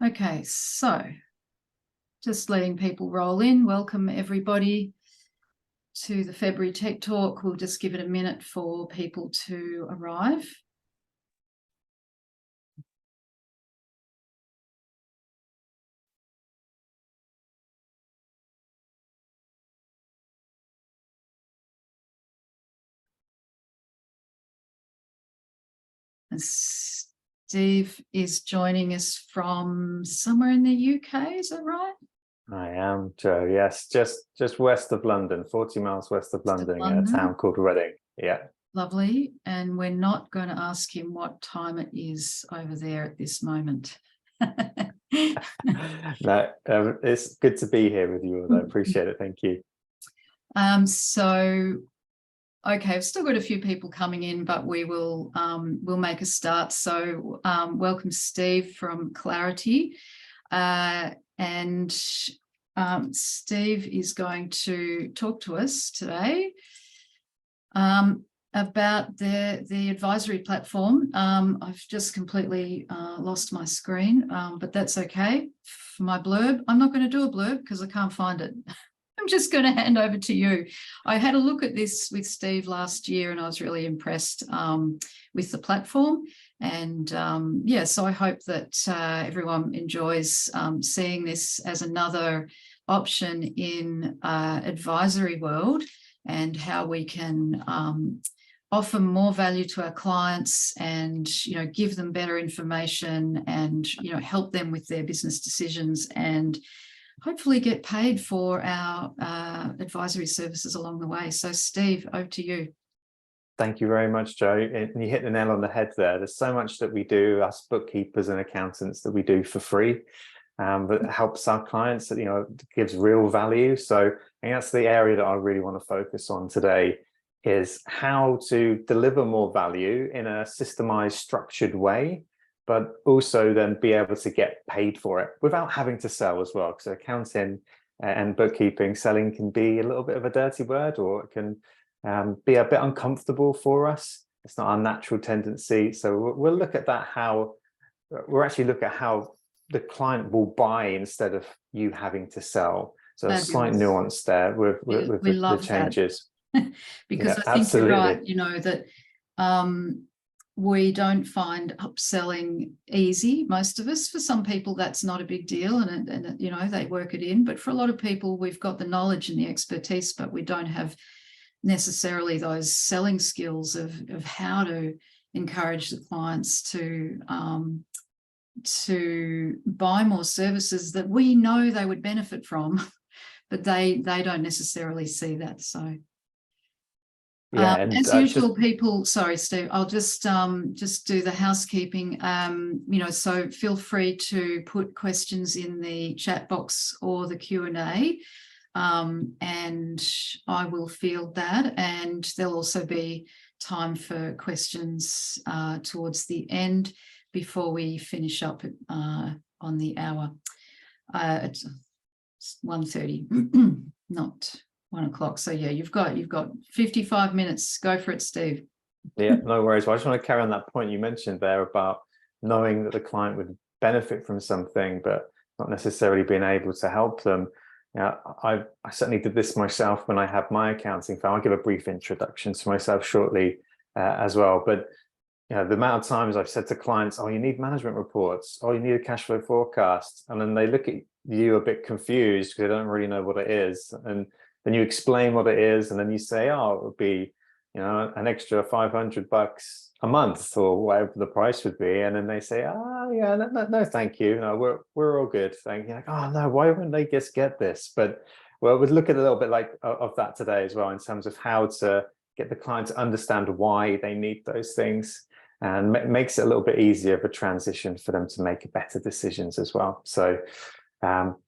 Okay, so just letting people roll in. Welcome everybody to the February Tech Talk. We'll just give it a minute for people to arrive. And Steve is joining us from somewhere in the UK, is that right? I am, Joe. Yes, just west of London, 40 miles west of London, in a town called Reading. Yeah. Lovely. And we're not going to ask him what time it is over there at this moment. No, it's good to be here with you all. I appreciate it. Thank you. Okay, I've still got a few people coming in, but we'll make a start. So welcome Steve from Clarity. And Steve is going to talk to us today about the advisory platform. I've just completely lost my screen, but that's okay. For my blurb, I'm not going to do a blurb because I can't find it. I'm just going to hand over to you. I had a look at this with Steve last year and I was really impressed with the platform. And yeah, so I hope that everyone enjoys seeing this as another option in advisory world and how we can offer more value to our clients and, give them better information and, help them with their business decisions and hopefully get paid for our advisory services along the way. So Steve, over to you. Thank you very much, Joe. And you hit the nail on the head there. There's so much that we do, us bookkeepers and accountants, that we do for free, that helps our clients, that, gives real value. So I think that's the area that I really want to focus on today, is how to deliver more value in a systemized, structured way, but also then be able to get paid for it without having to sell as well. Because accounting and bookkeeping, selling can be a little bit of a dirty word, or it can be a bit uncomfortable for us. It's not our natural tendency. So we'll look at that, we'll actually look at how the client will buy instead of you having to sell. So a slight nuance there with the changes. Because yeah, I think absolutely. You're right, that we don't find upselling easy, most of us. For some people, that's not a big deal and they work it in. But for a lot of people, we've got the knowledge and the expertise, but we don't have necessarily those selling skills of how to encourage the clients to buy more services that we know they would benefit from, but they don't necessarily see that. So yeah, as usual, people, sorry, Steve, I'll just do the housekeeping. So feel free to put questions in the chat box or the Q&A, and I will field that. And there'll also be time for questions towards the end before we finish up on the hour. It's 1:30, not 1 o'clock. So yeah, you've got 55 minutes. Go for it, Steve. Yeah, no worries. Well, I just want to carry on that point you mentioned there about knowing that the client would benefit from something, but not necessarily being able to help them. I certainly did this myself when I had my accounting firm. I'll give a brief introduction to myself shortly as well. But the amount of times I've said to clients, oh, you need management reports, oh, you need a cash flow forecast. And then they look at you a bit confused because they don't really know what it is. And then you explain what it is, and then you say, oh, it would be, an extra $500 a month or whatever the price would be. And then they say, oh, yeah, no, thank you. No, we're all good. Thank you. Like, oh, no, why wouldn't they just get this? But we'll look at a little bit of that today as well, in terms of how to get the client to understand why they need those things, and makes it a little bit easier of a transition for them to make better decisions as well. So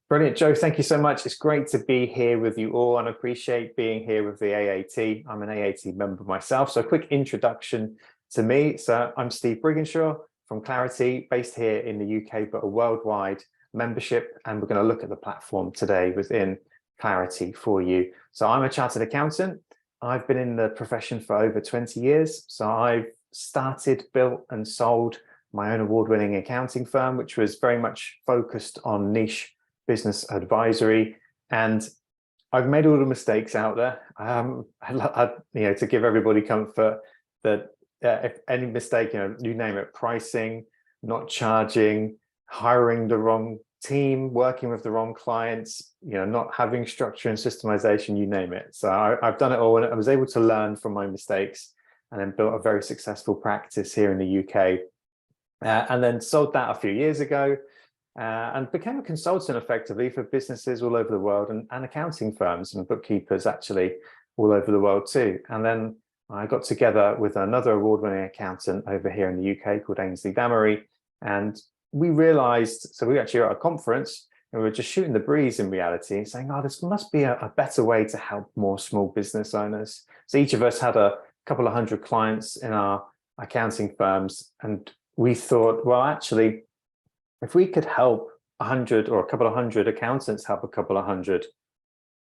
brilliant, Joe. Thank you so much. It's great to be here with you all, and appreciate being here with the AAT. I'm an AAT member myself. So a quick introduction to me. So I'm Steve Brigginshaw from Clarity, based here in the UK, but a worldwide membership. And we're going to look at the platform today within Clarity for you. So I'm a chartered accountant. I've been in the profession for over 20 years. So I've started, built and sold my own award-winning accounting firm, which was very much focused on niche business advisory. And I've made all the mistakes out there. To give everybody comfort that if any mistake, you name it, pricing, not charging, hiring the wrong team, working with the wrong clients, not having structure and systemization, you name it. So I've done it all, and I was able to learn from my mistakes and then built a very successful practice here in the UK. And then sold that a few years ago and became a consultant effectively for businesses all over the world and accounting firms and bookkeepers actually all over the world too. And then I got together with another award-winning accountant over here in the UK called Ainsley Damery, and we realized, so we actually were at a conference and we were just shooting the breeze in reality, saying, oh, this must be a better way to help more small business owners. So each of us had a couple of hundred clients in our accounting firms, and we thought, well, actually, if we could help 100 or a couple of hundred accountants help a couple of hundred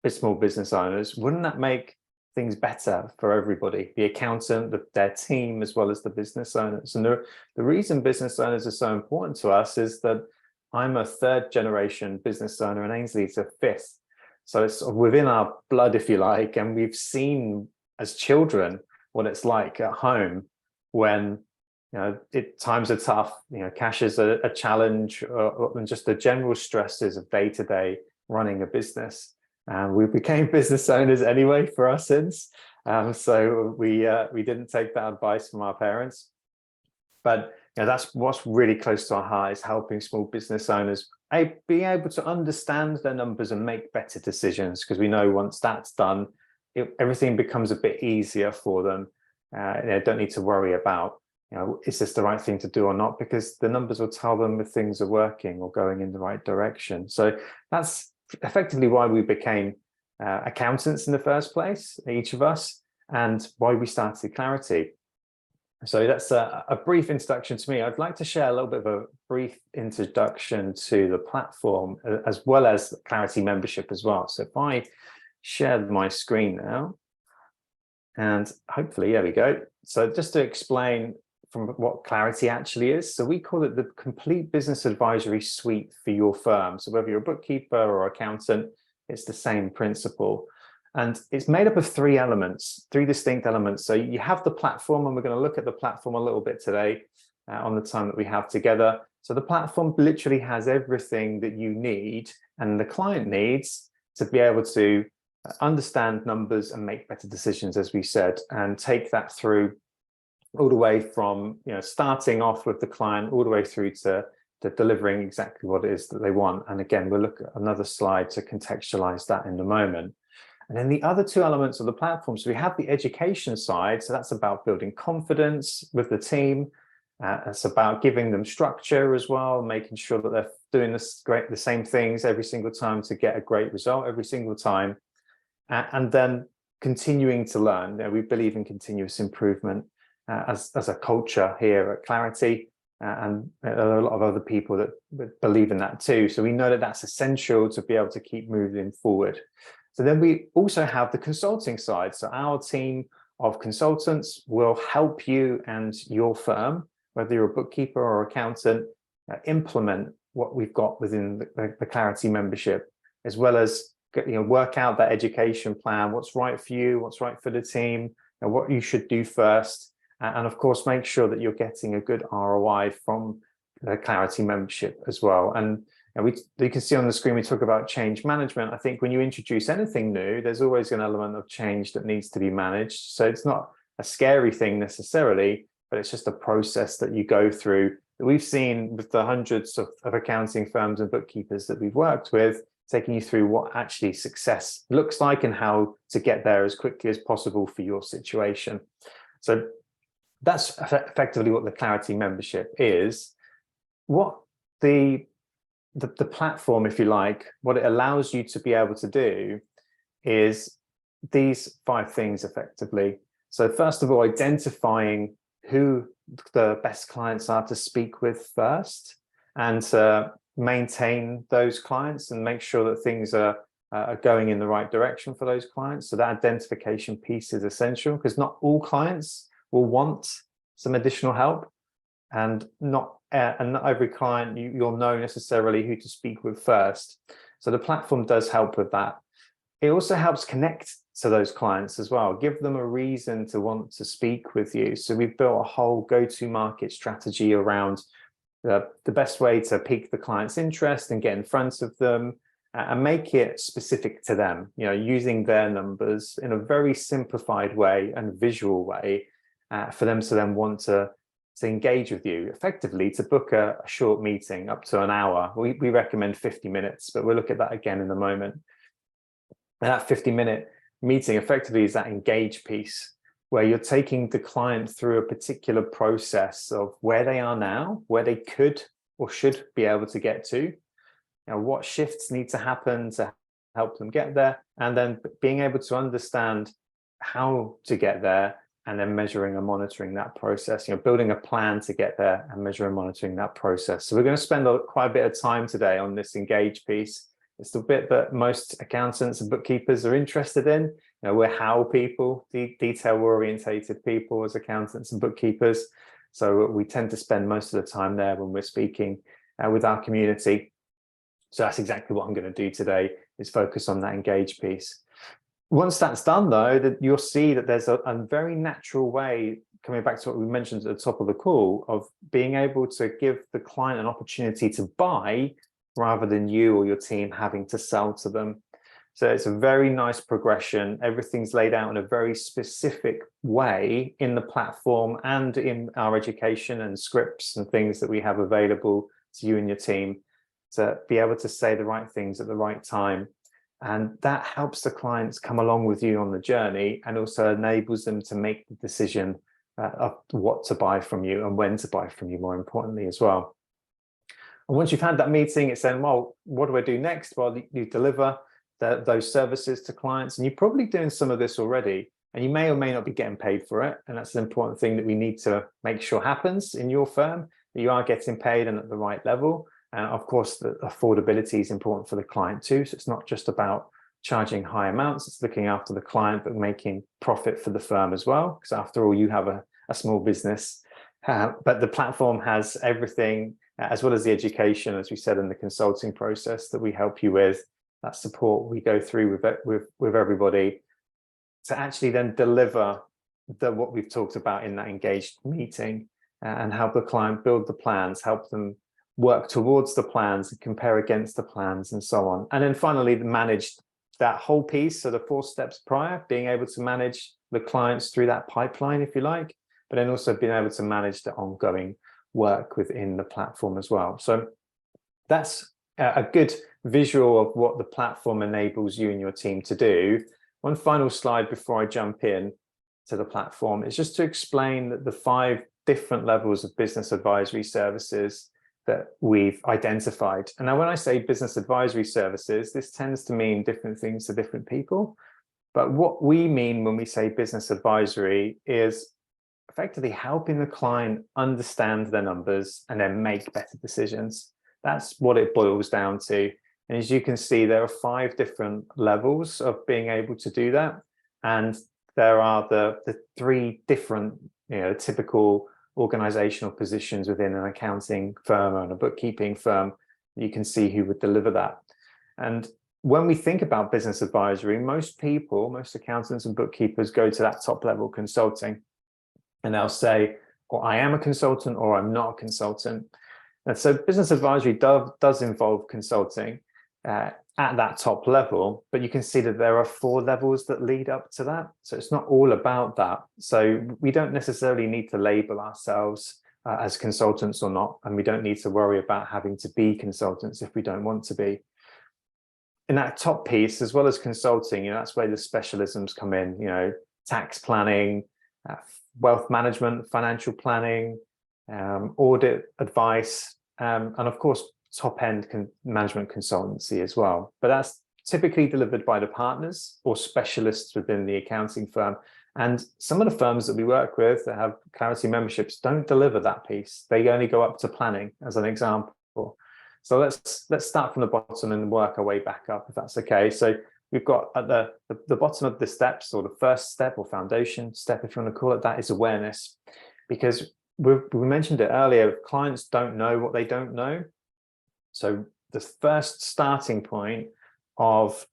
small business owners, wouldn't that make things better for everybody, the accountant, their team, as well as the business owners? And the reason business owners are so important to us is that I'm a third generation business owner and Ainsley is a fifth. So it's within our blood, if you like, and we've seen as children what it's like at home when times are tough, cash is a challenge, and just the general stresses of day-to-day running a business. And we became business owners anyway for our sins. So we didn't take that advice from our parents. But that's what's really close to our heart, is helping small business owners be able to understand their numbers and make better decisions, because we know once that's done, everything becomes a bit easier for them. Don't need to worry about, is this the right thing to do or not? Because the numbers will tell them if things are working or going in the right direction. So that's effectively why we became accountants in the first place, each of us, and why we started Clarity. So that's a brief introduction to me. I'd like to share a little bit of a brief introduction to the platform, as well as Clarity membership as well. So if I share my screen now, and hopefully, there we go. So just to explain from what Clarity actually is. So we call it the complete business advisory suite for your firm. So whether you're a bookkeeper or accountant, it's the same principle. And it's made up of three distinct elements. So you have the platform, and we're going to look at the platform a little bit today on the time that we have together. So the platform literally has everything that you need and the client needs to be able to understand numbers and make better decisions, as we said, and take that through all the way from starting off with the client all the way through to delivering exactly what it is that they want. And again, we'll look at another slide to contextualize that in a moment. And then the other two elements of the platform, so we have the education side, so that's about building confidence with the team. It's about giving them structure as well, making sure that they're doing the same things every single time to get a great result every single time. And then continuing to learn. We believe in continuous improvement as a culture here at Clarity, and there are a lot of other people that believe in that too. So we know that that's essential to be able to keep moving forward. So then we also have the consulting side. So our team of consultants will help you and your firm, whether you're a bookkeeper or accountant, implement what we've got within the Clarity membership, as well as work out that education plan, what's right for you, what's right for the team, and what you should do first. And of course, make sure that you're getting a good ROI from the Clarity membership as well. And you can see on the screen, we talk about change management. I think when you introduce anything new, there's always an element of change that needs to be managed. So it's not a scary thing necessarily, but it's just a process that you go through that we've seen with the hundreds of accounting firms and bookkeepers that we've worked with, taking you through what actually success looks like and how to get there as quickly as possible for your situation. So that's effectively what the Clarity membership is. What the platform, if you like, what it allows you to be able to do is these 5 things effectively. So first of all, identifying who the best clients are to speak with first, and to maintain those clients and make sure that things are are going in the right direction for those clients. So that identification piece is essential, because not all clients will want some additional help, and not every client you'll know necessarily who to speak with first. So the platform does help with that. It also helps connect to those clients as well, give them a reason to want to speak with you. So we've built a whole go-to-market strategy around the best way to pique the client's interest and get in front of them, and make it specific to them, using their numbers in a very simplified way and visual way, for them to then want to engage with you effectively, to book a short meeting up to an hour. We recommend 50 minutes, but we'll look at that again in a moment. And that 50-minute meeting effectively is that engage piece, where you're taking the client through a particular process of where they are now, where they could or should be able to get to, what shifts need to happen to help them get there, and then being able to understand how to get there, and then measuring and monitoring that process, building a plan to get there and measuring and monitoring that process. So we're going to spend quite a bit of time today on this engage piece. It's the bit that most accountants and bookkeepers are interested in. We're how people, detail-orientated people as accountants and bookkeepers. So we tend to spend most of the time there when we're speaking with our community. So that's exactly what I'm going to do today, is focus on that engage piece. Once that's done, though, that you'll see that there's a very natural way, coming back to what we mentioned at the top of the call, of being able to give the client an opportunity to buy rather than you or your team having to sell to them. So it's a very nice progression. Everything's laid out in a very specific way in the platform and in our education and scripts and things that we have available to you and your team, to be able to say the right things at the right time. And that helps the clients come along with you on the journey, and also enables them to make the decision of what to buy from you and when to buy from you, more importantly, as well. And once you've had that meeting, it's then, well, what do I do next? Well, you deliver those services to clients, and you're probably doing some of this already, and you may or may not be getting paid for it. And that's an important thing that we need to make sure happens in your firm, that you are getting paid and at the right level. And of course, the affordability is important for the client too. So it's not just about charging high amounts, it's looking after the client, but making profit for the firm as well. Because after all, you have a small business, but the platform has everything, as well as the education, as we said, in the consulting process that we help you with, that support we go through with everybody, to actually then deliver what we've talked about in that engaged meeting, and help the client build the plans, help them work towards the plans and compare against the plans and so on. And then finally, manage that whole piece. So the 4 steps prior, being able to manage the clients through that pipeline, if you like, but then also being able to manage the ongoing work within the platform as well. So that's a good visual of what the platform enables you and your team to do. One final slide before I jump in to the platform is just to explain that the 5 different levels of business advisory services that we've identified. And now when I say business advisory services, this tends to mean different things to different people. But what we mean when we say business advisory is effectively helping the client understand their numbers and then make better decisions. That's what it boils down to. And as you can see, there are 5 different levels of being able to do that. And there are the 3 different, typical organizational positions within an accounting firm and a bookkeeping firm. You can see who would deliver that. And when we think about business advisory, most accountants and bookkeepers go to that top level consulting, and they'll say, well, I am a consultant or I'm not a consultant. And so business advisory does involve consulting at that top level, but you can see that there are 4 levels that lead up to that. So it's not all about that. So we don't necessarily need to label ourselves as consultants or not, and we don't need to worry about having to be consultants if we don't want to be. In that top piece, as well as consulting, that's where the specialisms come in, tax planning, wealth management, financial planning, audit advice, and of course, top-end management consultancy as well. But that's typically delivered by the partners or specialists within the accounting firm. And some of the firms that we work with that have Clarity memberships don't deliver that piece. They only go up to planning, as an example. So let's start from the bottom and work our way back up, if that's okay. So we've got at the bottom of the steps, or the first step or foundation step, if you want to call it that, is awareness. Because we mentioned it earlier, clients don't know what they don't know. So the first starting point of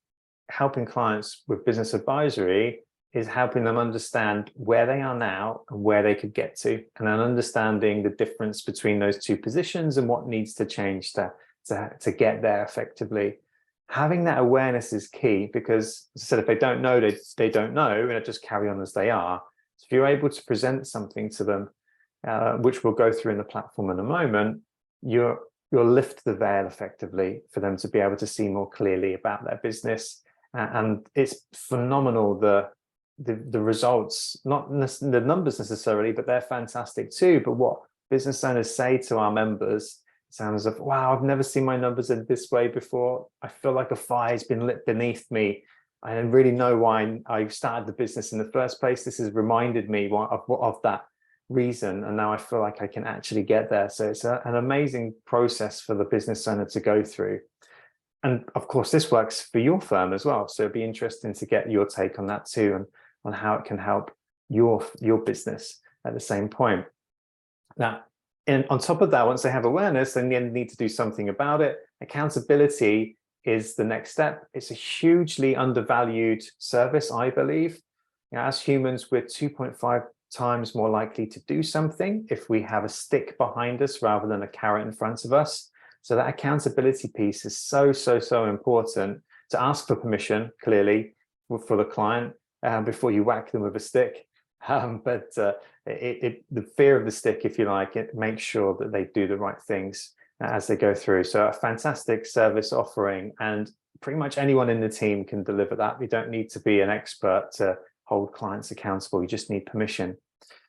helping clients with business advisory is helping them understand where they are now and where they could get to, and then understanding the difference between those two positions and what needs to change to get there effectively. Having that awareness is key, because, as I said, if they don't know, they don't know, and it just carry on as they are. So if you're able to present something to them, which we'll go through in the platform in a moment, you'll lift the veil effectively for them to be able to see more clearly about their business. And it's phenomenal, the results, not the numbers necessarily, but they're fantastic too. But what business owners say to our members sounds of, wow, I've never seen my numbers in this way before. I feel like a fire's been lit beneath me. I don't really know why I started the business in the first place. This has reminded me of that reason, and now I feel like I can actually get there. So it's an amazing process for the business owner to go through. And of course, this works for your firm as well. So it'd be interesting to get your take on that too, and on how it can help your business at the same point. Now, on top of that, once they have awareness, then they need to do something about it. Accountability is the next step. It's a hugely undervalued service, I believe. As humans, we're 2.5 times more likely to do something if we have a stick behind us rather than a carrot in front of us. So that accountability piece is so important, to ask for permission, clearly, for the client before you whack them with a stick. But the fear of the stick, if you like, it makes sure that they do the right things as they go through. So a fantastic service offering, and pretty much anyone in the team can deliver that. You don't need to be an expert to hold clients accountable. You just need permission.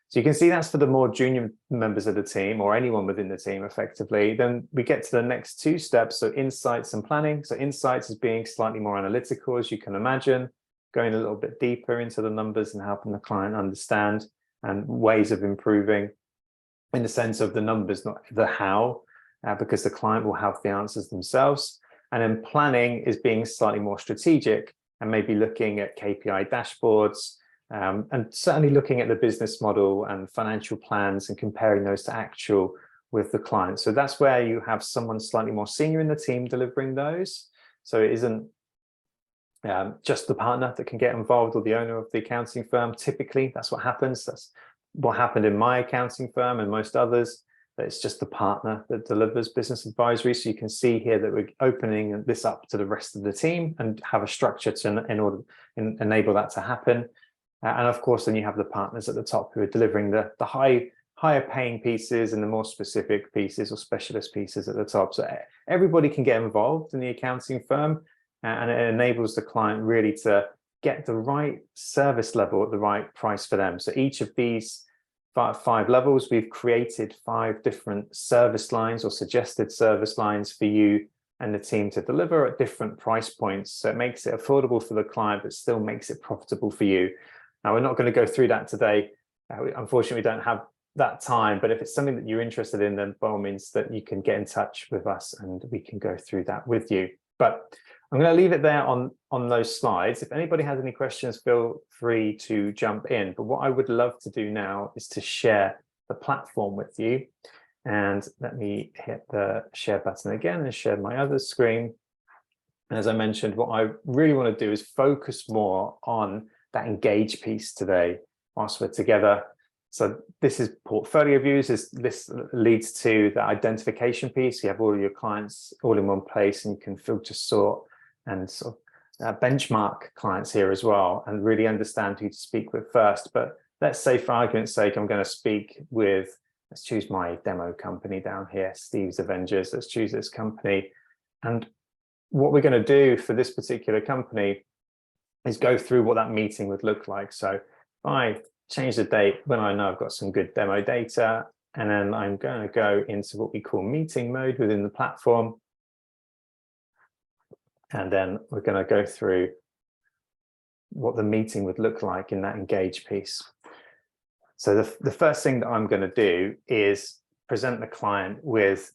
So you can see that's for the more junior members of the team, or anyone within the team effectively. Then we get to the next two steps. So insights and planning. So insights is being slightly more analytical, as you can imagine, going a little bit deeper into the numbers and helping the client understand and ways of improving, in the sense of the numbers, not the how, because the client will have the answers themselves. And then planning is being slightly more strategic, and maybe looking at KPI dashboards, and certainly looking at the business model and financial plans and comparing those to actual with the client. So that's where you have someone slightly more senior in the team delivering those. So it isn't just the partner that can get involved, or the owner of the accounting firm. Typically, that's what happens. That's what happened in my accounting firm and most others. That it's just the partner that delivers business advisory. So you can see here that we're opening this up to the rest of the team and have a structure to enable that to happen. And of course, then you have the partners at the top who are delivering the higher paying pieces and the more specific pieces or specialist pieces at the top. So everybody can get involved in the accounting firm, and it enables the client really to get the right service level at the right price for them. So each of these five levels, we've created 5 different service lines or suggested service lines for you and the team to deliver at different price points. So it makes it affordable for the client, but still makes it profitable for you. Now, we're not going to go through that today. Unfortunately, we don't have that time, but if it's something that you're interested in, then by all means that you can get in touch with us and we can go through that with you. But I'm going to leave it there on those slides. If anybody has any questions, feel free to jump in. But what I would love to do now is to share the platform with you. And let me hit the share button again and share my other screen. And as I mentioned, what I really want to do is focus more on that engage piece today whilst we're together. So this is portfolio views. This leads to the identification piece. You have all of your clients all in one place, and you can filter, sort, and sort of benchmark clients here as well, and really understand who to speak with first. But let's say, for argument's sake, I'm going to speak with, let's choose my demo company down here, Steve's Avengers. Let's choose this company. And what we're going to do for this particular company is go through what that meeting would look like. So if I change the date when I know I've got some good demo data, and then I'm going to go into what we call meeting mode within the platform. And then we're going to go through what the meeting would look like in that engage piece. So the first thing that I'm going to do is present the client with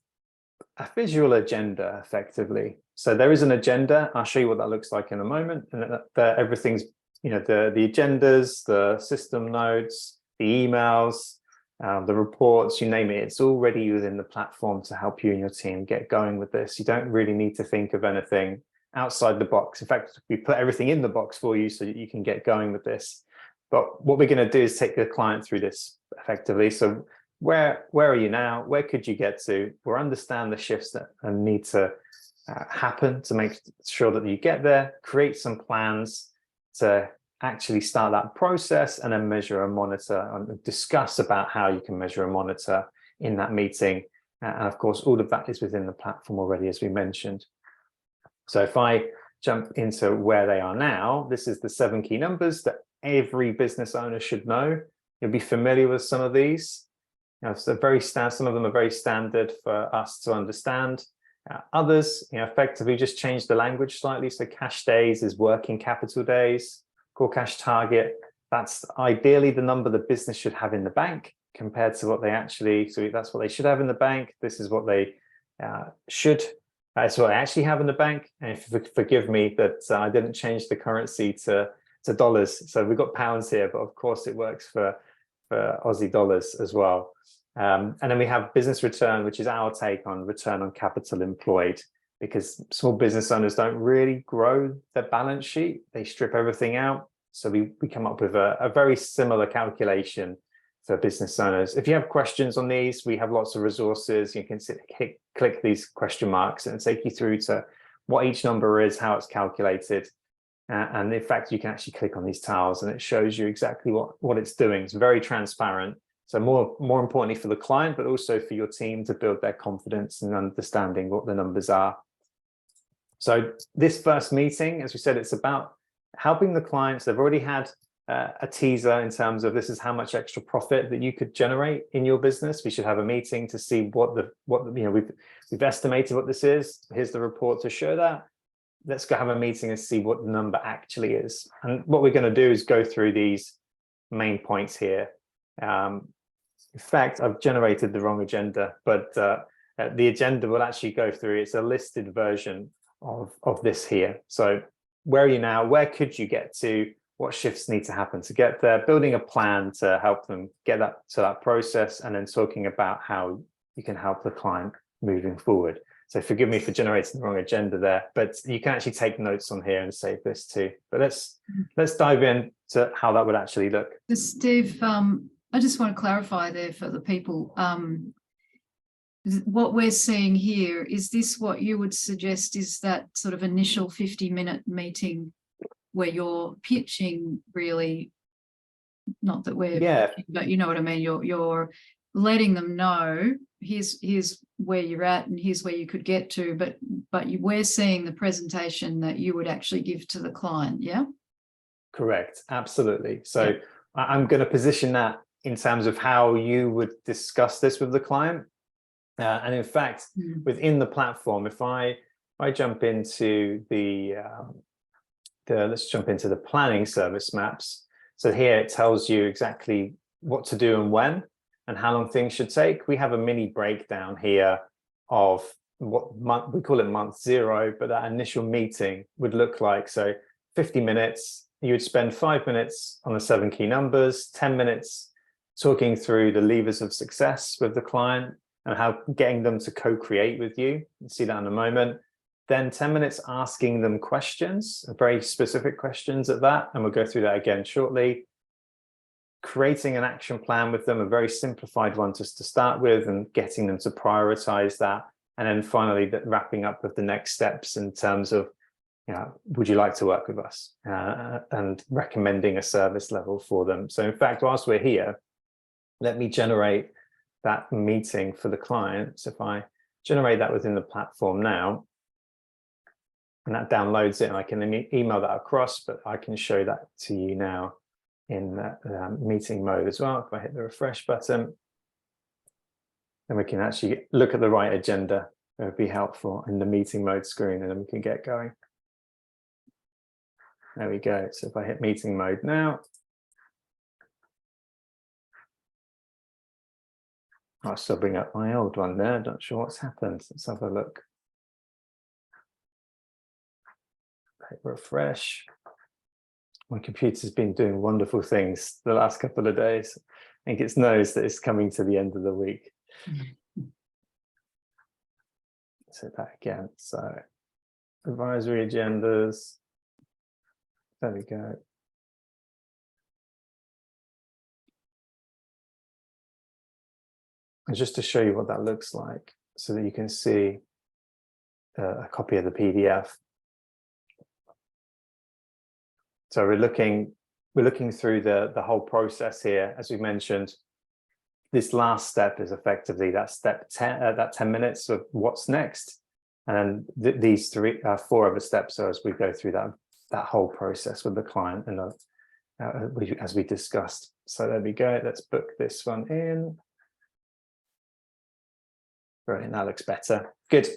a visual agenda effectively. So there is an agenda. I'll show you what that looks like in a moment. And everything's, the agendas, the system notes, the emails, the reports, you name it, it's already within the platform to help you and your team get going with this. You don't really need to think of anything outside the box. In fact, we put everything in the box for you so that you can get going with this. But what we're going to do is take the client through this effectively. So where are you now? Where could you get to? We'll understand the shifts that need to happen to make sure that you get there, create some plans to actually start that process, and then measure and monitor and discuss about how you can measure and monitor in that meeting. And of course, all of that is within the platform already, as we mentioned. So if I jump into where they are now, this is the 7 key numbers that every business owner should know. You'll be familiar with some of these. So some of them are very standard for us to understand. Others, effectively just change the language slightly. So cash days is working capital days. Core cash target, that's ideally the number the business should have in the bank compared to what they actually, so that's what they should have in the bank. This is what they that's what I actually have in the bank. And if you forgive me that I didn't change the currency to dollars. So we've got pounds here, but of course it works for Aussie dollars as well. And then we have business return, which is our take on return on capital employed, because small business owners don't really grow their balance sheet. They strip everything out. So we come up with a very similar calculation for business owners. If you have questions on these, we have lots of resources. You can click these question marks and take you through to what each number is, how it's calculated. And in fact, you can actually click on these tiles and it shows you exactly what it's doing. It's very transparent. So more importantly for the client, but also for your team to build their confidence and understanding what the numbers are. So this first meeting, as we said, it's about helping the clients. They've already had a teaser in terms of this is how much extra profit that you could generate in your business. We should have a meeting to see we've estimated what this is. Here's the report to show that. Let's go have a meeting and see what the number actually is. And what we're going to do is go through these main points here. In fact, I've generated the wrong agenda, but the agenda will actually go through. It's a listed version of this here. So where are you now? Where could you get to? What shifts need to happen to get there? Building a plan to help them get to that process, and then talking about how you can help the client moving forward. So forgive me for generating the wrong agenda there, but you can actually take notes on here and save this too. But let's dive in to how that would actually look. Steve, I just want to clarify there for the people. What we're seeing here, is this what you would suggest is that sort of initial 50-minute meeting where you're pitching, really, not that we're pitching, but you know what I mean, you're letting them know here's where you're at and here's where you could get to, but we're seeing the presentation that you would actually give to the client. Yeah, correct, absolutely. So I'm going to position that in terms of how you would discuss this with the client. And in fact, within the platform, if I jump into let's jump into the planning service maps. So here it tells you exactly what to do and when, and how long things should take. We have a mini breakdown here of what month, we call it month 0, but that initial meeting would look like. So 50 minutes, you would spend 5 minutes on the 7 key numbers, 10 minutes talking through the levers of success with the client and how getting them to co-create with you. You'll see that in a moment. Then 10 minutes asking them questions, very specific questions at that. And we'll go through that again shortly. Creating an action plan with them, a very simplified one just to start with, and getting them to prioritize that. And then finally, wrapping up with the next steps in terms of, would you like to work with us? And recommending a service level for them. So in fact, whilst we're here, let me generate that meeting for the client. So if I generate that within the platform now, and that downloads it, and I can email that across, but I can show that to you now in that meeting mode as well. If I hit the refresh button, then we can actually look at the right agenda. It would be helpful in the meeting mode screen, and then we can get going. There we go. So if I hit meeting mode now, I'll still bring up my old one there. Not sure what's happened. Let's have a look. Hit refresh. My computer's been doing wonderful things the last couple of days. I think it knows that it's coming to the end of the week. Let's hit that again. So advisory agendas. There we go. And just to show you what that looks like, so that you can see a copy of the PDF. So we're looking through the whole process here. As we mentioned, this last step is effectively that step 10, that 10 minutes of what's next. And then these four other steps are as we go through that whole process with the client and as we discussed. So there we go. Let's book this one in. Brilliant, that looks better. Good.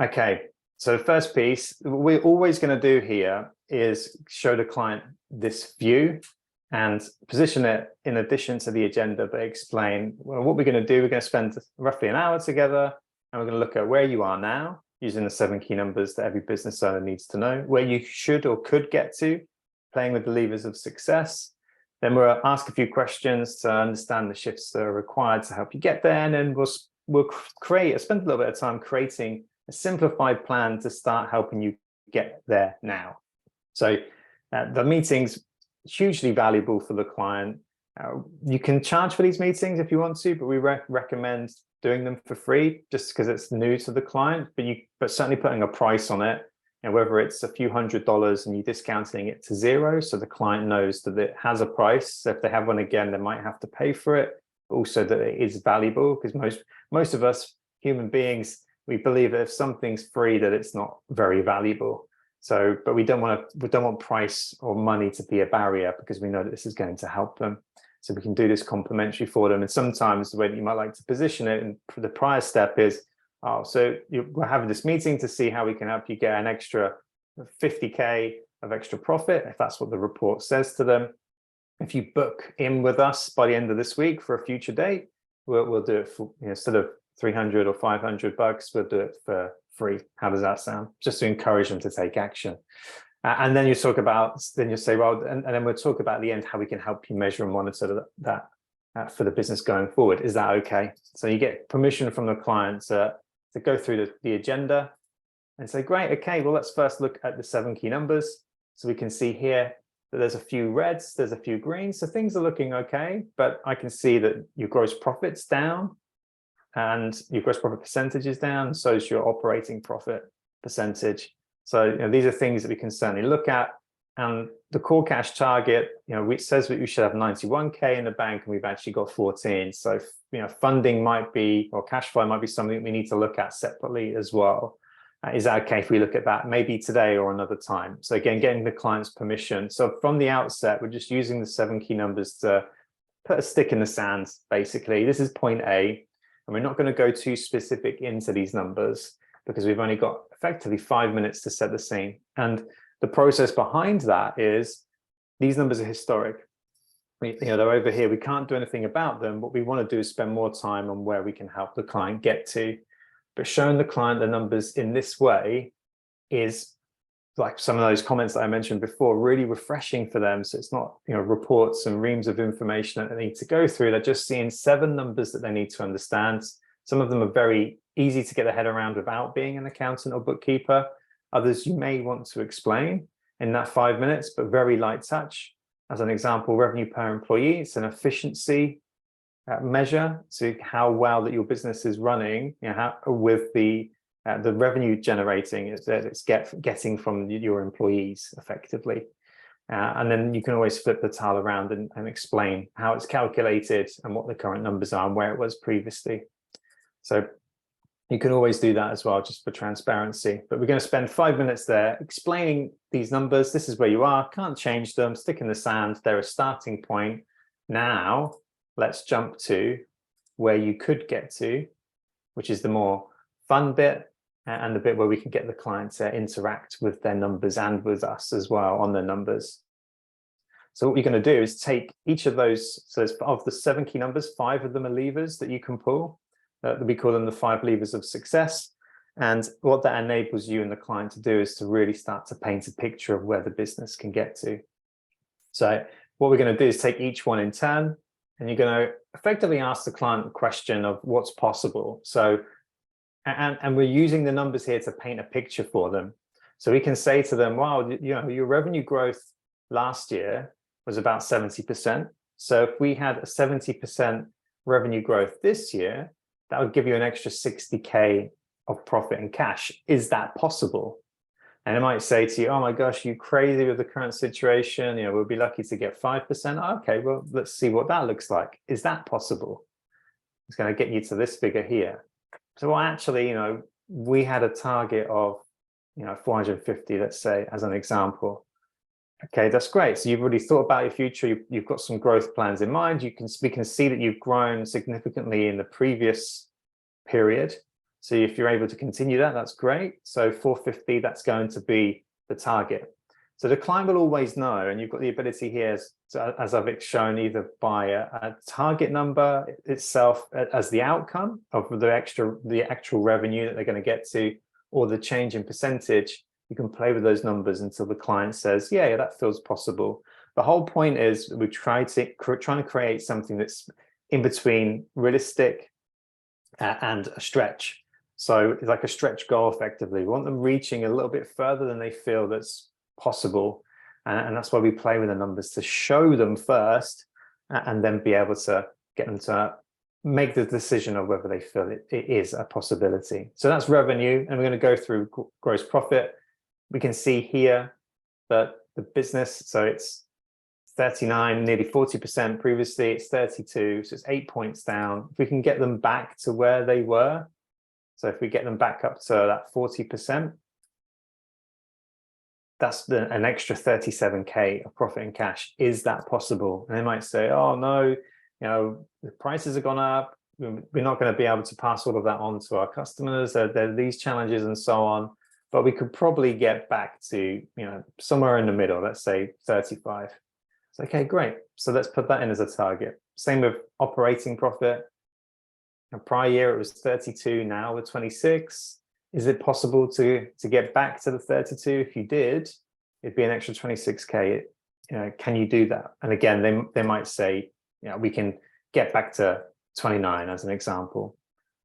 Okay, so the first piece we're always going to do here is show the client this view and position it in addition to the agenda, but explain, well, what we're going to do. We're going to spend roughly an hour together, and we're going to look at where you are now, using the 7 key numbers that every business owner needs to know, where you should or could get to, playing with the levers of success. Then we'll ask a few questions to understand the shifts that are required to help you get there, and then we'll spend a little bit of time creating a simplified plan to start helping you get there now. So the meeting's hugely valuable for the client. You can charge for these meetings if you want to, but we recommend doing them for free just because it's new to the client, but certainly putting a price on it, and whether it's a few $100s and you're discounting it to zero, so the client knows that it has a price. So if they have one again, they might have to pay for it, but also that it is valuable, because most of us human beings, we believe that if something's free, that it's not very valuable. So, but we don't want price or money to be a barrier, because we know that this is going to help them. So we can do this complimentary for them. And sometimes the way that you might like to position it, and the prior step is, so we're having this meeting to see how we can help you get an extra 50K of extra profit, if that's what the report says to them. If you book in with us by the end of this week for a future date, we'll do it for, instead of 300 or 500 bucks, we'll do it for free. How does that sound? Just to encourage them to take action. And then you talk about, then you say, well, and then we'll talk about at the end how we can help you measure and monitor that for the business going forward. Is that okay? So you get permission from the client to go through the agenda and say, great, okay, well, let's first look at the 7 key numbers. So we can see here that there's a few reds, there's a few greens, so things are looking okay, but I can see that your gross profit's down and your gross profit percentage is down, so is your operating profit percentage. So these are things that we can certainly look at. And the core cash target, it says that you should have 91K in the bank, and we've actually got 14. So funding might be, or cash flow might be something we need to look at separately as well. Is that okay if we look at that maybe today or another time? So again, getting the client's permission. So from the outset, we're just using the 7 key numbers to put a stick in the sand, basically. This is point A, and we're not going to go too specific into these numbers because we've only got effectively 5 minutes to set the scene. And the process behind that is these numbers are historic. They're over here. We can't do anything about them. What we want to do is spend more time on where we can help the client get to. But showing the client the numbers in this way is, like some of those comments that I mentioned before, really refreshing for them. So it's not reports and reams of information that they need to go through. They're just seeing 7 numbers that they need to understand. Some of them are very easy to get their head around without being an accountant or bookkeeper. Others you may want to explain in that 5 minutes, but very light touch. As an example, revenue per employee, it's an efficiency measure, so how well that your business is running, with the revenue generating that it's getting from your employees effectively. And then you can always flip the tile around and explain how it's calculated and what the current numbers are and where it was previously. So you can always do that as well, just for transparency. But we're going to spend 5 minutes there explaining these numbers. This is where you are, can't change them, stick in the sand. They're a starting point. Now, let's jump to where you could get to, which is the more fun bit and the bit where we can get the client to interact with their numbers and with us as well on the numbers. So what we're going to do is take each of those. So of the 7 key numbers, 5 of them are levers that you can pull. We call them the 5 levers of success. And what that enables you and the client to do is to really start to paint a picture of where the business can get to. So what we're going to do is take each one in turn, and you're going to effectively ask the client the question of what's possible. So, and we're using the numbers here to paint a picture for them. So we can say to them, wow, you know, your revenue growth last year was about 70%. So if we had a 70% revenue growth this year, that would give you an extra 60K of profit and cash. Is that possible? And I might say to you, oh my gosh, you crazy with the current situation, you know, we'll be lucky to get 5%. Okay, well, let's see what that looks like. Is that possible? It's going to get you to this figure here. So well, actually, you know, we had a target of, you know, 450, let's say, as an example. Okay, that's great. So you've already thought about your future. You've got some growth plans in mind. We can see that you've grown significantly in the previous period. So if you're able to continue that, that's great. So 450, that's going to be the target. So the client will always know, and you've got the ability here, as I've shown, either by a target number itself as the outcome of the actual revenue that they're going to get to, or the change in percentage. You can play with those numbers until the client says, yeah, that feels possible. The whole point is we're trying to create something that's in between realistic and a stretch. So it's like a stretch goal, effectively. We want them reaching a little bit further than they feel that's possible. And that's why we play with the numbers, to show them first and then be able to get them to make the decision of whether they feel it is a possibility. So that's revenue. And we're going to go through gross profit. We can see here that the business, so it's 39, nearly 40% previously, it's 32, so it's 8 points down. If we can get them back to where they were, so if we get them back up to that 40%, that's an extra 37K of profit and cash. Is that possible? And they might say, oh no, you know, the prices have gone up. We're not going to be able to pass all of that on to our customers. There are these challenges and so on. But we could probably get back to, you know, somewhere in the middle, let's say 35. So, okay, great. So let's put that in as a target. Same with operating profit. The prior year it was 32, now we're 26. Is it possible to get back to the 32? If you did, it'd be an extra 26K. You know, can you do that? And again, they might say, you know, we can get back to 29 as an example.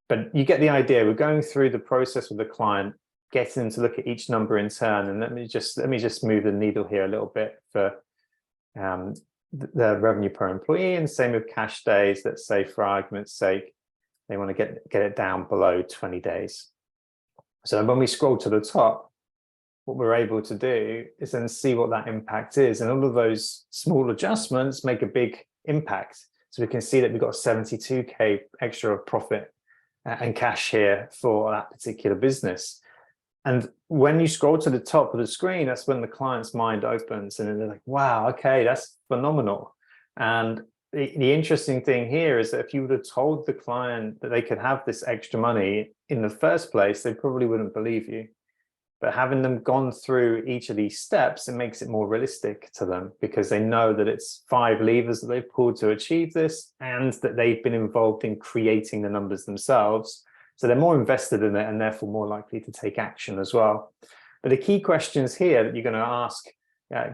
But you get the idea. We're going through the process with the client, getting them to look at each number in turn. And let me just move the needle here a little bit for the revenue per employee, and same with cash days. Let's say, for argument's sake, they want to get it down below 20 days. So when we scroll to the top, what we're able to do is then see what that impact is. And all of those small adjustments make a big impact. So we can see that we've got 72K extra of profit and cash here for that particular business. And when you scroll to the top of the screen, that's when the client's mind opens and they're like, wow, okay, that's phenomenal. And the interesting thing here is that if you would have told the client that they could have this extra money in the first place, they probably wouldn't believe you. But having them gone through each of these steps, it makes it more realistic to them, because they know that it's 5 levers that they've pulled to achieve this, and that they've been involved in creating the numbers themselves. So they're more invested in it and therefore more likely to take action as well. But the key questions here that you're going to ask,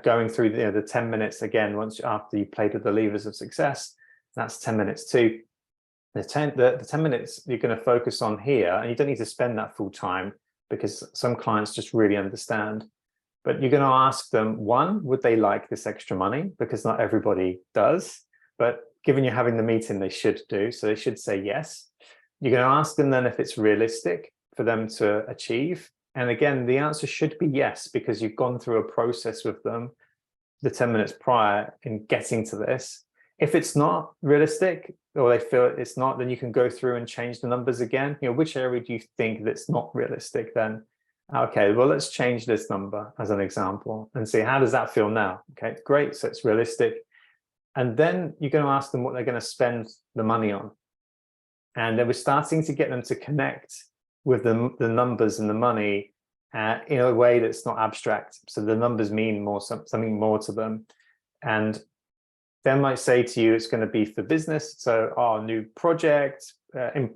going through the 10 minutes again, after you played with the levers of success, that's 10 minutes too. The 10 minutes you're going to focus on here, and you don't need to spend that full time, because some clients just really understand. But you're going to ask them, one, would they like this extra money? Because not everybody does, but given you're having the meeting, they should do. So they should say yes. You're going to ask them then if it's realistic for them to achieve. And again, the answer should be yes, because you've gone through a process with them the 10 minutes prior in getting to this. If it's not realistic, or they feel it's not, then you can go through and change the numbers again. You know, which area do you think that's not realistic then? Okay, well, let's change this number as an example and see, how does that feel now? Okay, great, so it's realistic. And then you're going to ask them what they're going to spend the money on. And then we're starting to get them to connect with the numbers and the money in a way that's not abstract. So the numbers mean something more to them. And they might say to you, it's going to be for business. So, new project,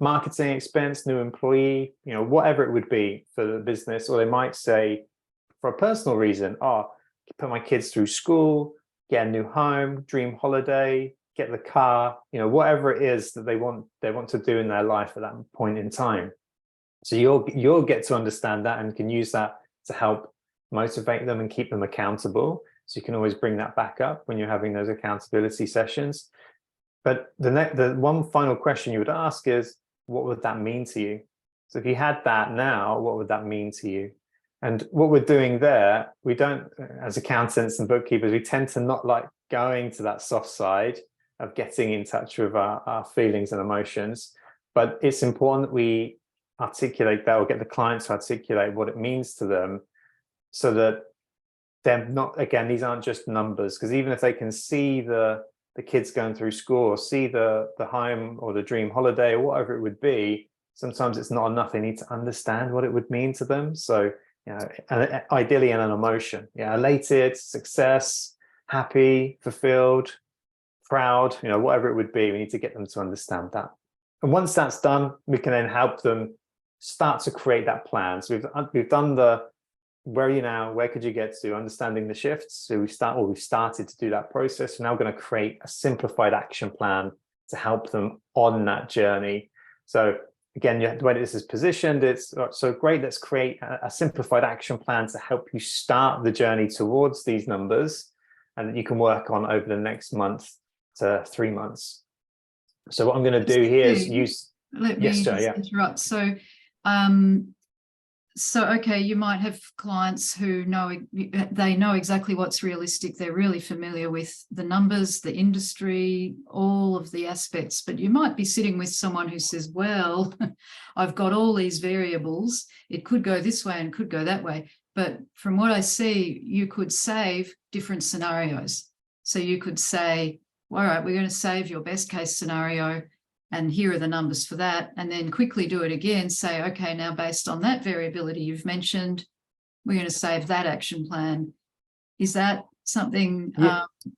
marketing expense, new employee, whatever it would be for the business. Or they might say for a personal reason, put my kids through school, get a new home, dream holiday, get the car, whatever it is that they want to do in their life at that point in time. So you'll get to understand that and can use that to help motivate them and keep them accountable. So you can always bring that back up when you're having those accountability sessions. But the one final question you would ask is, what would that mean to you? So if you had that now, what would that mean to you? And what we're doing there, we don't, as accountants and bookkeepers, we tend to not like going to that soft side of getting in touch with our feelings and emotions. But it's important that we articulate that, or get the client to articulate what it means to them, so that they're not, again, these aren't just numbers. Because even if they can see the kids going through school, or see the home or the dream holiday or whatever it would be, sometimes it's not enough. They need to understand what it would mean to them. So, ideally in an emotion, elated, success, happy, fulfilled, proud, whatever it would be, we need to get them to understand that. And once that's done, we can then help them start to create that plan. So we've done the where are you now, where could you get to, understanding the shifts. So we've started to do that process. We're now going to create a simplified action plan to help them on that journey. So again, the way this is positioned, it's so great. Let's create a simplified action plan to help you start the journey towards these numbers, and that you can work on over the next month to 3 months. So what I'm going to do here is use. Let me interrupt. So, okay, you might have clients who know exactly what's realistic. They're really familiar with the numbers, the industry, all of the aspects. But you might be sitting with someone who says, well, I've got all these variables. It could go this way and could go that way. But from what I see, you could save different scenarios. So you could say, all right, we're going to save your best case scenario, and here are the numbers for that. And then quickly do it again. Say, okay, now based on that variability you've mentioned, we're going to save that action plan. Is that something?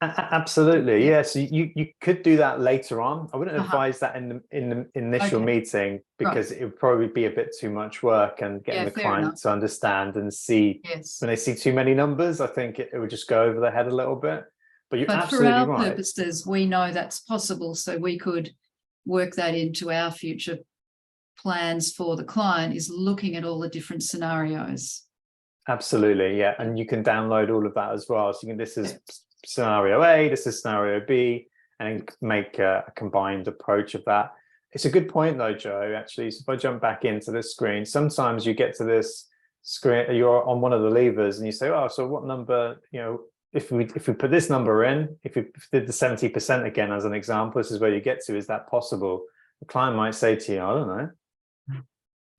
Absolutely. Yeah. So you could do that later on. I wouldn't advise that in the initial meeting, because it would probably be a bit too much work, and getting the client to understand and see. When they see too many numbers, I think it would just go over their head a little bit. But you're absolutely right. For our purposes, we know that's possible. So we could work that into our future plans for the client, is looking at all the different scenarios. Absolutely, yeah. And you can download all of that as well. So this is scenario A, this is scenario B, and make a combined approach of that. It's a good point though, Joe, actually. So if I jump back into this screen, sometimes you get to this screen, you're on one of the levers and you say, so what number, if we put this number in, if we did the 70% again as an example, this is where you get to. Is that possible? The client might say to you, I don't know.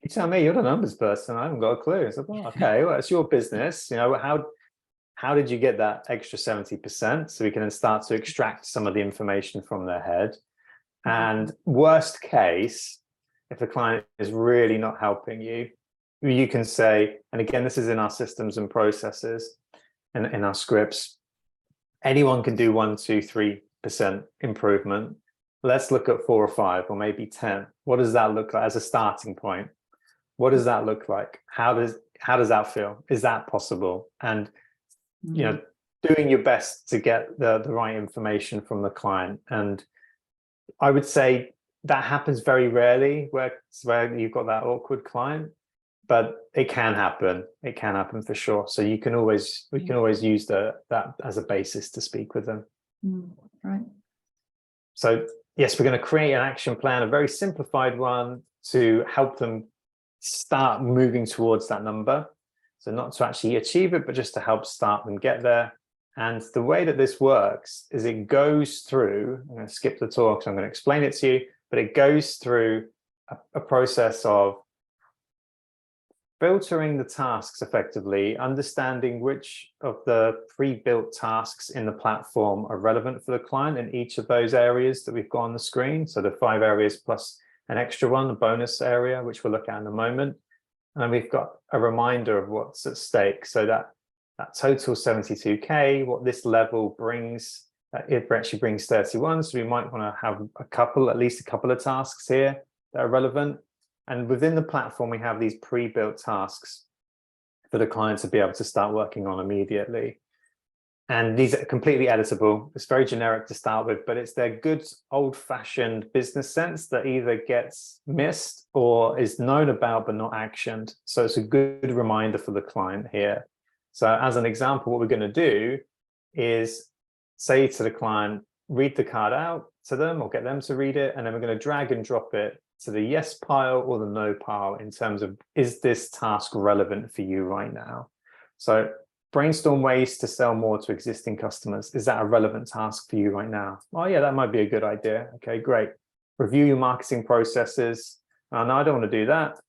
You tell me, you're the numbers person. I haven't got a clue. It's like, okay, well, it's your business. How did you get that extra 70%? So we can then start to extract some of the information from their head. And worst case, if the client is really not helping you, you can say, and again, this is in our systems and processes, and in our scripts, anyone can do 1, 2, 3% improvement. Let's look at 4 or 5 or maybe 10. What does that look like as a starting point? What does that look like? How does that feel? Is that possible? And doing your best to get the right information from the client. And I would say that happens very rarely where you've got that awkward client, but it can happen. It can happen for sure. So we can always use that as a basis to speak with them. Right. So yes, we're going to create an action plan, a very simplified one, to help them start moving towards that number. So not to actually achieve it, but just to help start them get there. And the way that this works is it goes through, I'm going to skip the talk, so I'm going to explain it to you, but it goes through a process of filtering the tasks effectively, understanding which of the pre-built tasks in the platform are relevant for the client in each of those areas that we've got on the screen. So the 5 areas plus an extra one, a bonus area, which we'll look at in a moment. And then we've got a reminder of what's at stake, so that that total 72K, what this level brings, it actually brings 31. So we might want to have at least a couple of tasks here that are relevant. And within the platform, we have these pre-built tasks for the client to be able to start working on immediately. And these are completely editable. It's very generic to start with, but it's their good old-fashioned business sense that either gets missed or is known about but not actioned. So it's a good reminder for the client here. So as an example, what we're going to do is say to the client, read the card out to them or get them to read it, and then we're going to drag and drop it to the yes pile or the no pile in terms of, is this task relevant for you right now? So brainstorm ways to sell more to existing customers. Is that a relevant task for you right now? Oh yeah, that might be a good idea. Okay, great. Review your marketing processes. Oh, no, I don't want to do that.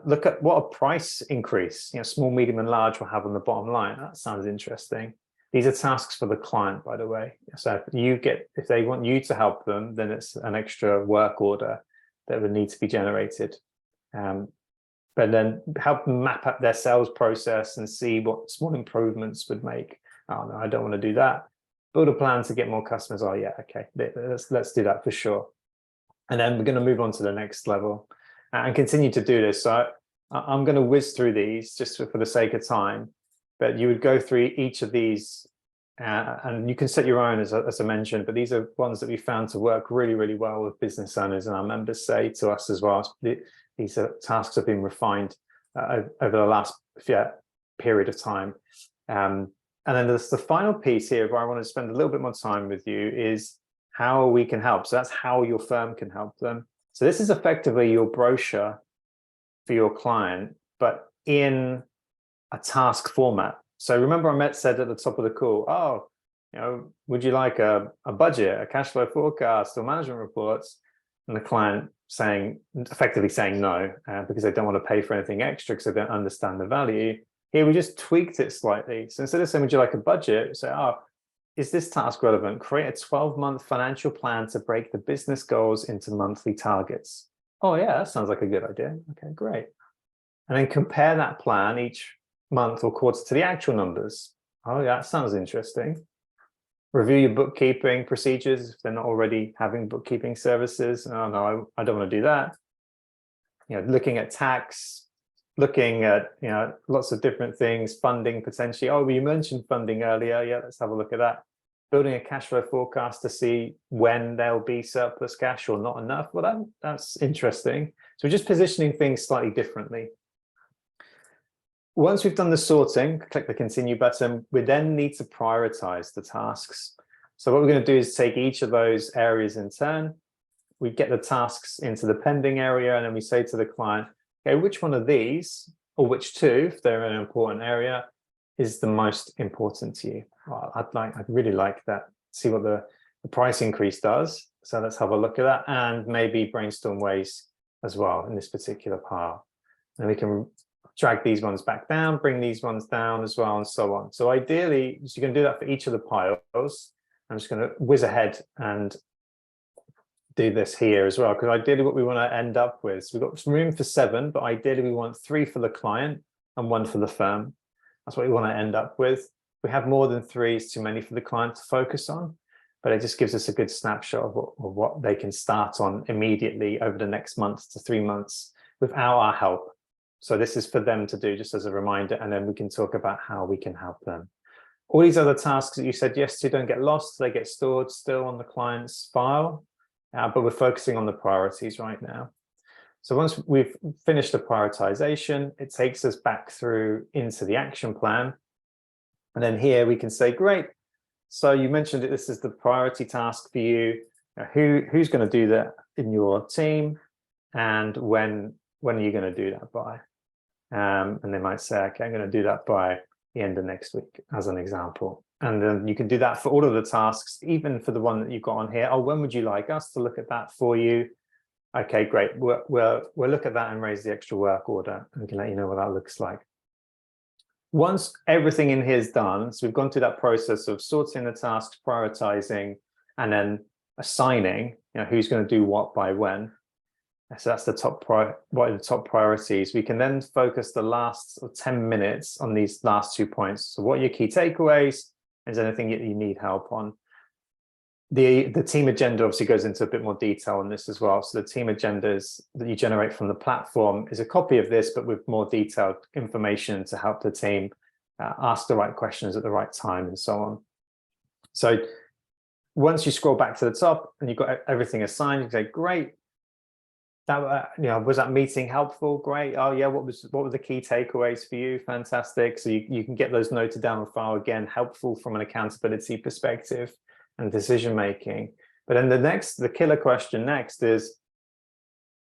Look at what a price increase, small, medium, and large will have on the bottom line. That sounds interesting. These are tasks for the client, by the way. So if they want you to help them, then it's an extra work order that would need to be generated. But then help them map out their sales process and see what small improvements would make. Oh no, I don't want to do that. Build a plan to get more customers. Oh yeah, okay, let's do that for sure. And then we're going to move on to the next level and continue to do this. So I'm going to whiz through these just for the sake of time, but you would go through each of these and you can set your own, as I mentioned, but these are ones that we found to work really, really well with business owners, and our members say to us as well. These tasks have been refined over the last period of time. And then there's the final piece here where I want to spend a little bit more time with you is how we can help. So that's how your firm can help them. So this is effectively your brochure for your client, but in a task format. So remember I said at the top of the call, oh, would you like a budget, a cash flow forecast, or management reports? And the client effectively saying no, because they don't want to pay for anything extra because they don't understand the value. Here we just tweaked it slightly. So instead of saying, would you like a budget? Say, oh, is this task relevant? Create a 12-month financial plan to break the business goals into monthly targets. Oh yeah, that sounds like a good idea. Okay, great. And then compare that plan each month or quarter to the actual numbers. Oh yeah, that sounds interesting. Review your bookkeeping procedures if they're not already having bookkeeping services. Oh no, I don't want to do that. Looking at tax, looking at lots of different things, funding potentially. Oh, you mentioned funding earlier. Yeah, let's have a look at that. Building a cash flow forecast to see when there'll be surplus cash or not enough. Well, that's interesting. So we're just positioning things slightly differently. Once we've done the sorting, click the continue button, we then need to prioritize the tasks. So what we're going to do is take each of those areas in turn. We get the tasks into the pending area, and then we say to the client, okay, which one of these, or which two, if they're in an important area, is the most important to you? Well, I'd really like that. See what the price increase does. So let's have a look at that, and maybe brainstorm ways as well in this particular pile. And we can drag these ones back down, bring these ones down as well, and so on. So ideally, you can do that for each of the piles. I'm just going to whiz ahead and do this here as well, because ideally what we want to end up with, so we've got some room for 7, but ideally we want 3 for the client and 1 for the firm. That's what we want to end up with. If we have more than 3, it's too many for the client to focus on, but it just gives us a good snapshot of what they can start on immediately over the next month to 3 months without our help. So this is for them to do, just as a reminder, and then we can talk about how we can help them. All these other tasks that you said yes to don't get lost. They get stored still on the client's file, but we're focusing on the priorities right now. So once we've finished the prioritization, it takes us back through into the action plan. And then here we can say, great. So you mentioned that this is the priority task for you. Now, who's going to do that in your team? And when are you going to do that by? And they might say, okay, I'm going to do that by the end of next week, as an example. And then you can do that for all of the tasks, even for the one that you've got on here. Oh, when would you like us to look at that for you? Okay, great. We'll look at that and raise the extra work order, and we can let you know what that looks like. Once everything in here is done, so we've gone through that process of sorting the tasks, prioritizing, and then assigning, who's going to do what by when. So that's the what are the top priorities. We can then focus the last 10 minutes on these last 2 points. So what are your key takeaways? Is there anything that you need help on? The team agenda obviously goes into a bit more detail on this as well. So the team agendas that you generate from the platform is a copy of this, but with more detailed information to help the team ask the right questions at the right time and so on. So once you scroll back to the top and you've got everything assigned, you say, great. That was that meeting helpful? Great. Oh yeah, what were the key takeaways for you? Fantastic. So you can get those noted down on file, again, helpful from an accountability perspective and decision making. But then the killer question next is,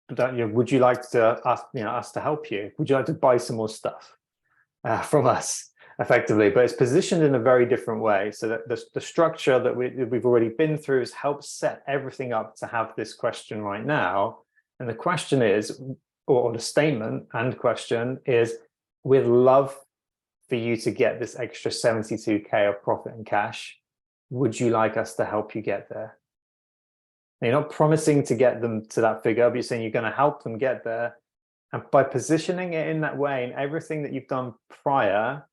would you like to us to help you? Would you like to buy some more stuff from us, effectively? But it's positioned in a very different way, so that the structure that we've already been through has helped set everything up to have this question right now. And the question is, or the statement and question is, we'd love for you to get this extra 72K of profit and cash. Would you like us to help you get there? Now, you're not promising to get them to that figure, but you're saying you're going to help them get there. And by positioning it in that way, and everything that you've done prior,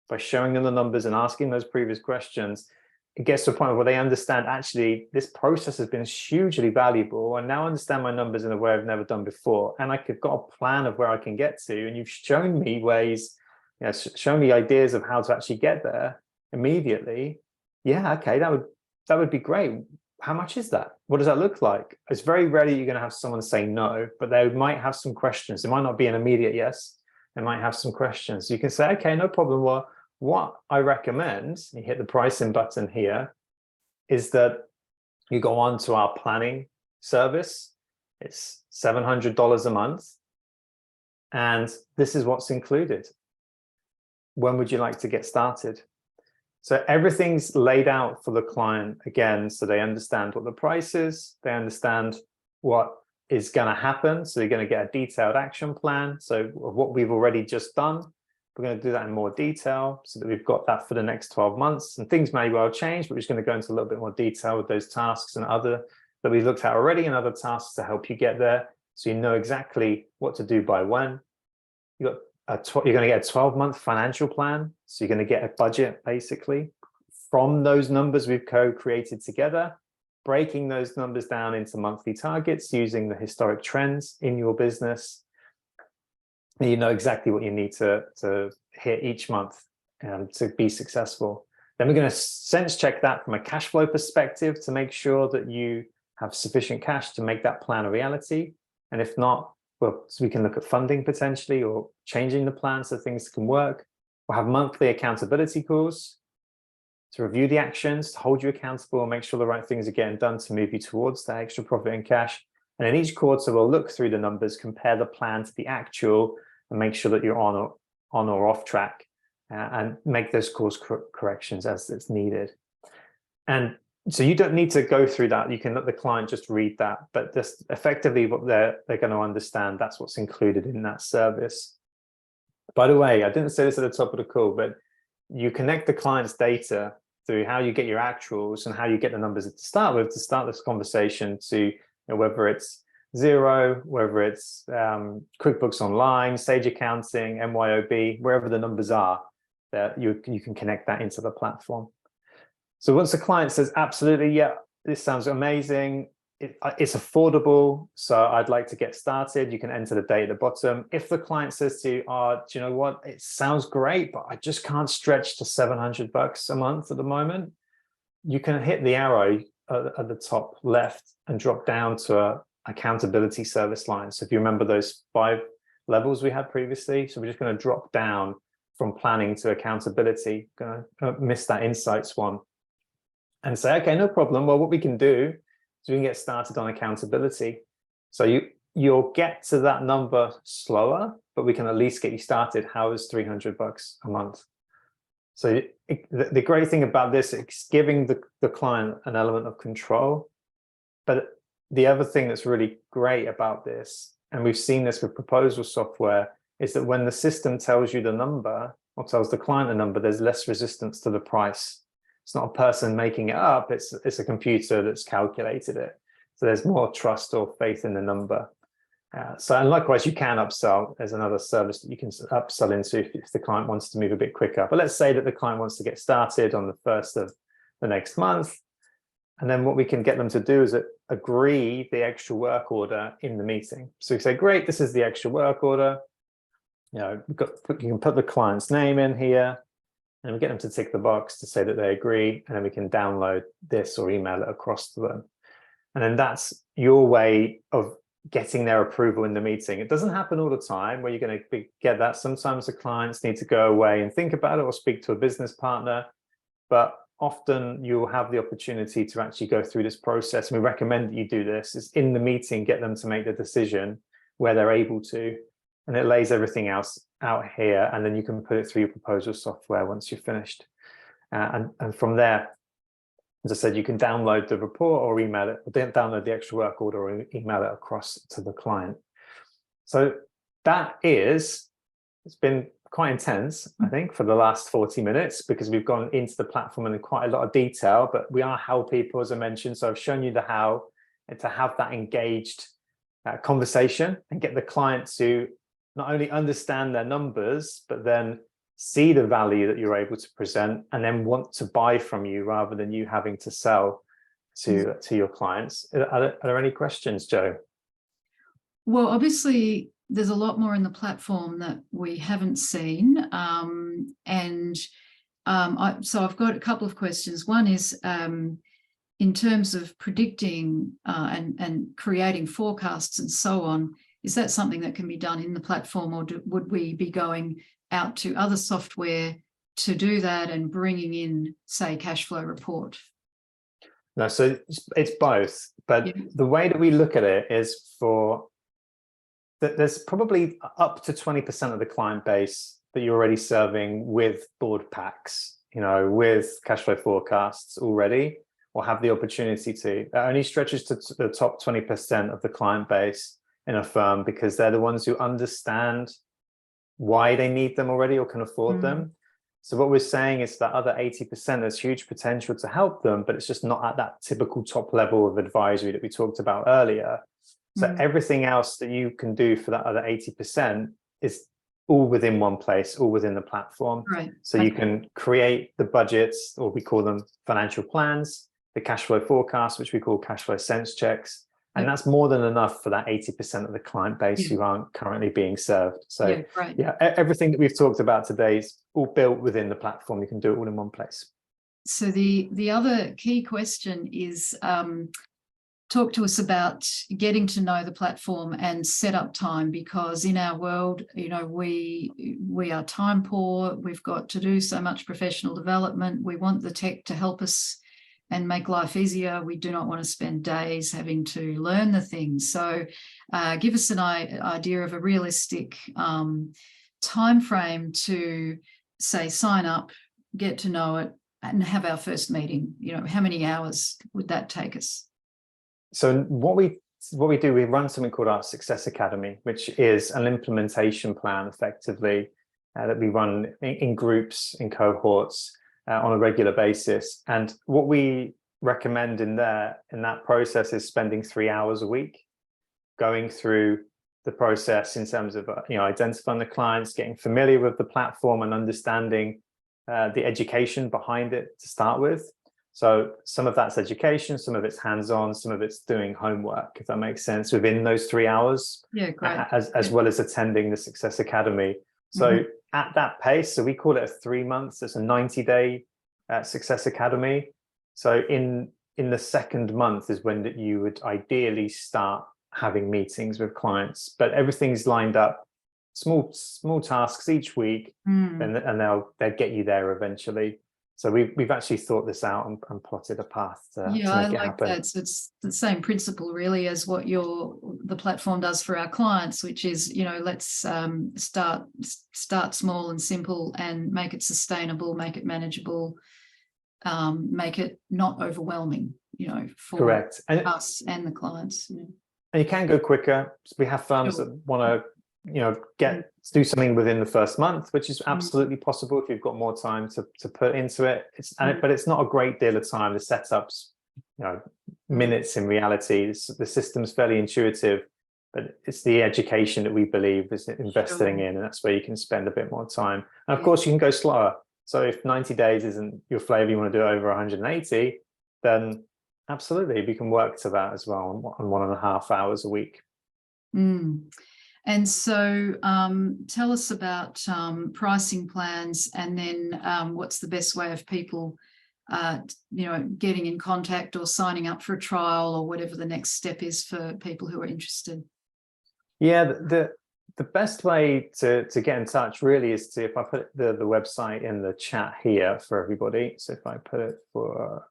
by showing them the numbers and asking those previous questions, it gets to a point where they understand, actually, this process has been hugely valuable. I now understand my numbers in a way I've never done before. And I've got a plan of where I can get to. And you've shown me ways, shown me ideas of how to actually get there immediately. Yeah, okay, that would be great. How much is that? What does that look like? It's very rarely you're going to have someone say no, but they might have some questions. It might not be an immediate yes. They might have some questions. You can say, okay, no problem. Well, what I recommend, you hit the pricing button here, is that you go on to our planning service. It's $700 a month. And this is what's included. When would you like to get started? So everything's laid out for the client, again, so they understand what the price is, they understand what is going to happen. So they're going to get a detailed action plan. So what we've already just done, we're going to do that in more detail so that we've got that for the next 12 months. And things may well change, but we're just going to go into a little bit more detail with those tasks and other that we looked at already, and other tasks to help you get there. So you know exactly what to do by when. You're going to get a 12-month financial plan. So you're going to get a budget, basically, from those numbers we've co-created together, breaking those numbers down into monthly targets using the historic trends in your business. And you know exactly what you need to hit each month to be successful. Then we're going to sense check that from a cash flow perspective to make sure that you have sufficient cash to make that plan a reality. And if not, well, so we can look at funding potentially, or changing the plan so things can work. We'll have monthly accountability calls to review the actions, to hold you accountable and make sure the right things are getting done to move you towards that extra profit and cash. And in each quarter, we'll look through the numbers, compare the plan to the actual, and make sure that you're on or off track, and make those course corrections as it's needed. And so you don't need to go through that. You can let the client just read that, but just effectively what they're going to understand, that's what's included in that service. By the way, I didn't say this at the top of the call, but you connect the client's data through how you get your actuals and how you get the numbers to start with, to start this conversation, to whether it's Xero, whether it's QuickBooks Online, Sage Accounting, MYOB, wherever the numbers are, that you can connect that into the platform. So once the client says, absolutely, yeah, this sounds amazing, it's affordable, so I'd like to get started, you can enter the date at the bottom. If the client says to you, do you know what, it sounds great, but I just can't stretch to $700 a month at the moment, you can hit the arrow at the top left and drop down to a accountability service line. So if you remember those 5 levels we had previously, so we're just going to drop down from planning to accountability. Going to miss that insights one. And say, okay, no problem. Well, what we can do is we can get started on accountability. So you'll get to that number slower, but we can at least get you started. How is $300 a month? So the great thing about this is giving the client an element of control. But the other thing that's really great about this, and we've seen this with proposal software, is that when the system tells you the number, or tells the client the number, there's less resistance to the price. It's not a person making it up, it's a computer that's calculated it. So there's more trust or faith in the number. And likewise, you can upsell. There's another service that you can upsell into if the client wants to move a bit quicker. But let's say that the client wants to get started on the 1st of the next month. And then what we can get them to do is agree the extra work order in the meeting. So we say, great, this is the extra work order. You can put the client's name in here, and we get them to tick the box to say that they agree, and then we can download this or email it across to them. And then that's your way of getting their approval in the meeting. It doesn't happen all the time where you're going to get that. Sometimes the clients need to go away and think about it or speak to a business partner, but often you'll have the opportunity to actually go through this process. And we recommend that you do this. Is in the meeting, get them to make the decision where they're able to, and it lays everything else out here, and then you can put it through your proposal software once you're finished. And from there, as I said, you can download the report or email it, or download the extra work order or email it across to the client. So it's been quite intense, I think, for the last 40 minutes, because we've gone into the platform in quite a lot of detail, but we are how people, as I mentioned. So I've shown you the how, and to have that engaged conversation and get the client to not only understand their numbers, but then see the value that you're able to present, and then want to buy from you rather than you having to sell to your clients. Are there any questions, Joe? Well, obviously, there's a lot more in the platform that we haven't seen. So I've got a couple of questions. One is, in terms of predicting and creating forecasts and so on, is that something that can be done in the platform, or would we be going out to other software to do that and bringing in, say, cash flow report? No, so it's both. But the way that we look at it is there's probably up to 20% of the client base that you're already serving with board packs, with cash flow forecasts already, or have the opportunity to. That only stretches to the top 20% of the client base in a firm, because they're the ones who understand why they need them already or can afford them. So what we're saying is that other 80%, there's huge potential to help them, but it's just not at that typical top level of advisory that we talked about earlier. So everything else that you can do for that other 80% is all within one place, all within the platform. Right. So you can create the budgets, or we call them financial plans, the cash flow forecast, which we call cash flow sense checks. And that's more than enough for that 80% of the client base who aren't currently being served. So everything that we've talked about today is all built within the platform. You can do it all in one place. So the other key question is, talk to us about getting to know the platform and setup time, because in our world, we are time poor. We've got to do so much professional development. We want the tech to help us and make life easier. We do not want to spend days having to learn the things. So give us an idea of a realistic time frame to, say, sign up, get to know it, and have our first meeting. How many hours would that take us? So what we do, we run something called our Success Academy, which is an implementation plan, effectively, that we run in groups, in cohorts, on a regular basis. And what we recommend in that process is spending 3 hours a week going through the process in terms of identifying the clients, getting familiar with the platform, and understanding the education behind it to start with. So some of that's education, some of it's hands-on, some of it's doing homework, if that makes sense, within those 3 hours. Yeah, great. As well as attending the Success Academy. So at that pace, so we call it a 3 months, it's a 90-day Success Academy. So in the second month is when you would ideally start having meetings with clients, but everything's lined up, small tasks each week, and they'll get you there eventually. So we've actually thought this out and plotted a path to make it happen. I like that. So it's the same principle really as what the platform does for our clients, which is, let's start small and simple and make it sustainable, make it manageable, make it not overwhelming, for Correct. us and the clients. And you can go quicker. We have firms that want to do something within the first month, which is absolutely possible if you've got more time to put into it. But it's not a great deal of time. The setup's minutes in reality. The system's fairly intuitive. but it's the education that we believe is investing Sure. in, and that's where you can spend a bit more time. And of Yeah. course, you can go slower. So if 90 days isn't your flavor, you want to do it over 180, then absolutely, we can work to that as well on 1.5 hours a week. Mm. And so tell us about pricing plans, and then what's the best way of people, getting in contact or signing up for a trial or whatever the next step is for people who are interested. Yeah, the best way to get in touch really is to, if I put the website in the chat here for everybody. So if I put it for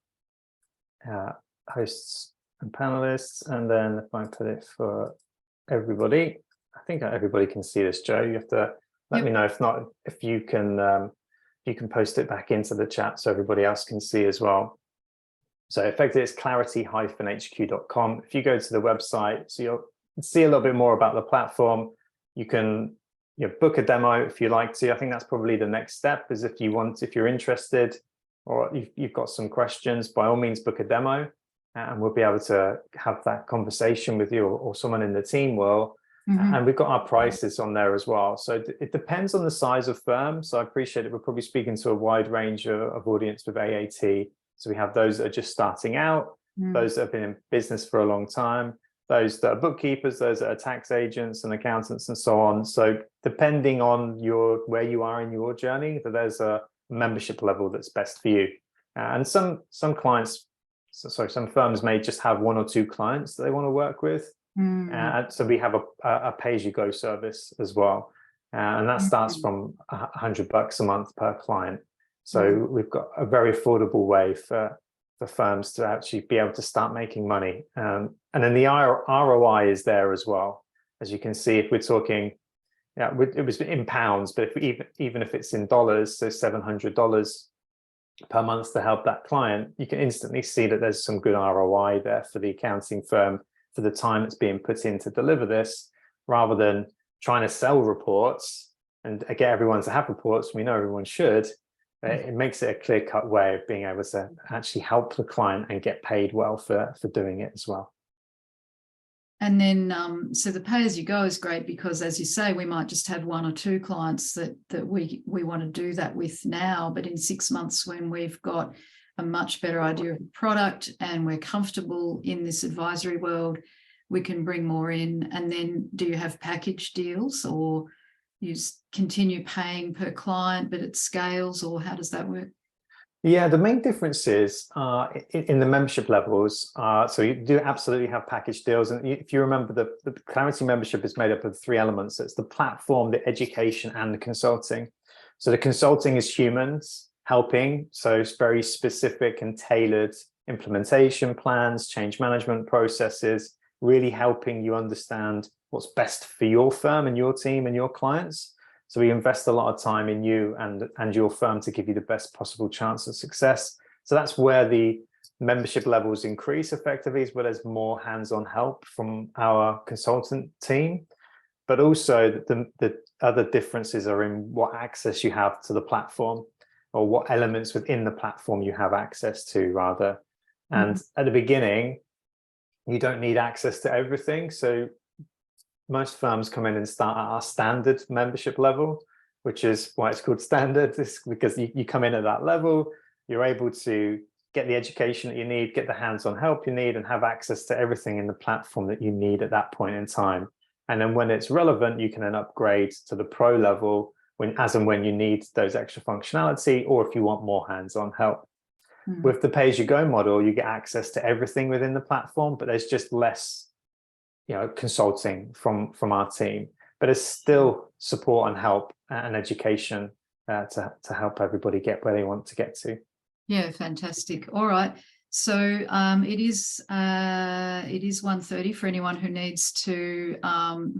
hosts and panelists, and then if I put it for everybody, I think everybody can see this, Joe. You have to let me know if not, if you can post it back into the chat so everybody else can see as well. So effectively it's clarity-hq.com. If you go to the website, so you'll see a little bit more about the platform. You can book a demo if you like to. I think that's probably the next step, is if you're interested or you've got some questions, by all means book a demo, and we'll be able to have that conversation with you, or someone in the team will. And we've got our prices on there as well. So it depends on the size of firm. So I appreciate it. We're probably speaking to a wide range of audience with AAT. So we have those that are just starting out, those that have been in business for a long time, those that are bookkeepers, those that are tax agents and accountants and so on. So depending on where you are in your journey, there's a membership level that's best for you. And some clients, some firms may just have 1 or 2 clients that they want to work with. So we have a pay-as-you-go service as well. And that starts from $100 a month per client. So we've got a very affordable way for firms to actually be able to start making money. And then the ROI is there as well. As you can see, if we're talking, it was in pounds, but even if it's in dollars, so $700 per month to help that client, you can instantly see that there's some good ROI there for the accounting firm, for the time that's being put in to deliver this, rather than trying to sell reports and get everyone to have reports. We know everyone should. It makes it a clear-cut way of being able to actually help the client and get paid well for doing it as well. And then, so the pay-as-you-go is great because, as you say, we might just have 1 or 2 clients that we want to do that with now, but in 6 months, when we've got a much better idea of the product and we're comfortable in this advisory world, we can bring more in. And then do you have package deals, or you continue paying per client but it scales, or how does that work? Yeah, the main difference is in the membership levels. So you do absolutely have package deals. And if you remember, the Clarity membership is made up of 3 elements. It's the platform, the education, and the consulting. So the consulting is humans helping. So it's very specific and tailored implementation plans, change management processes, really helping you understand what's best for your firm and your team and your clients. So we invest a lot of time in you and your firm to give you the best possible chance of success. So that's where the membership levels increase effectively, is where there's more hands-on help from our consultant team. But also the other differences are in what access you have to the platform, or what elements within the platform you have access to, rather. And at the beginning, you don't need access to everything. So most firms come in and start at our standard membership level, which is why it's called standard. It's because you come in at that level, you're able to get the education that you need, get the hands-on help you need, and have access to everything in the platform that you need at that point in time. And then when it's relevant, you can then upgrade to the pro level as and when you need those extra functionality, or if you want more hands-on help. With the pay-as-you-go model, you get access to everything within the platform, but there's just less consulting from our team, but it's still support and help and education to help everybody get where they want to get to. Yeah, fantastic. All right. So it is 1:30 for anyone who needs to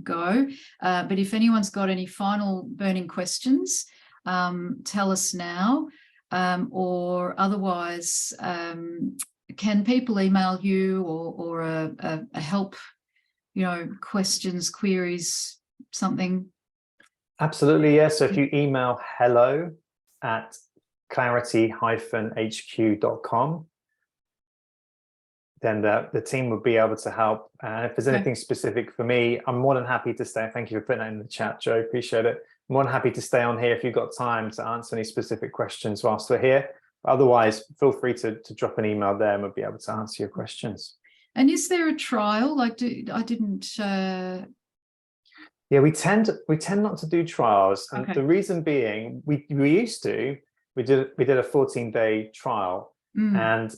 go. But if anyone's got any final burning questions, tell us now, or otherwise, can people email you or a help, questions, queries, something? Absolutely, yes. So if you email hello@clarity-hq.com, then the team would be able to help. And if there's Okay. anything specific for me, I'm more than happy to stay. Thank you for putting that in the chat, Joe. Appreciate it. More than happy to stay on here if you've got time to answer any specific questions whilst we're here. Otherwise, feel free to drop an email there and we'll be able to answer your questions. And is there a trial? Like, I didn't. Yeah, we tend not to do trials, and Okay. the reason being, we did a 14-day trial, and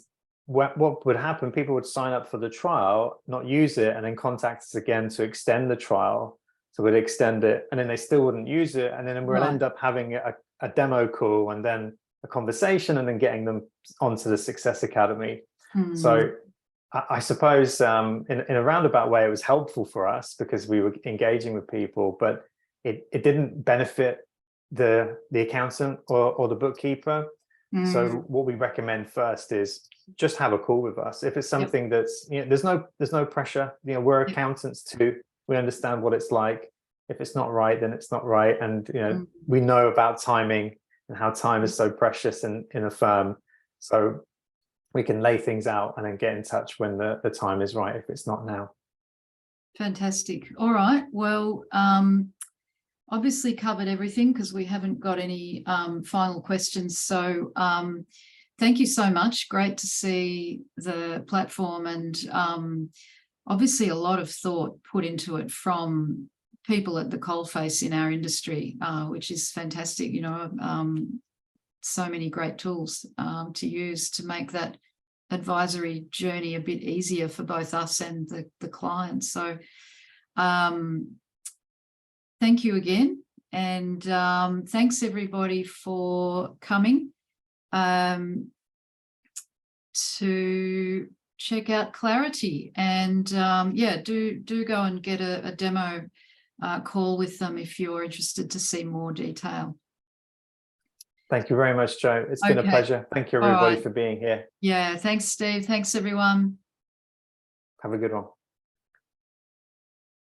what would happen? People would sign up for the trial, not use it, and then contact us again to extend the trial. So we'd extend it, and then they still wouldn't use it, and then we'll end up having a demo call, and then a conversation, and then getting them onto the Success Academy. So I suppose in a roundabout way, it was helpful for us because we were engaging with people, but it didn't benefit the accountant or the bookkeeper. So what we recommend first is just have a call with us. If it's something that's, there's no pressure. We're accountants too. We understand what it's like. If it's not right, then it's not right. And we know about timing and how time is so precious in a firm. So we can lay things out and then get in touch when the time is right, if it's not now. Fantastic. All right. Well, obviously covered everything because we haven't got any final questions. So thank you so much. Great to see the platform, and obviously a lot of thought put into it from people at the coalface in our industry, which is fantastic. So many great tools to use to make that advisory journey a bit easier for both us and the clients. So thank you again, and thanks everybody for coming to check out Clarity, and do go and get a demo call with them if you're interested to see more detail. Thank you very much, Joe. It's been a pleasure. Thank you, everybody, for being here. Yeah, thanks, Steve. Thanks, everyone. Have a good one.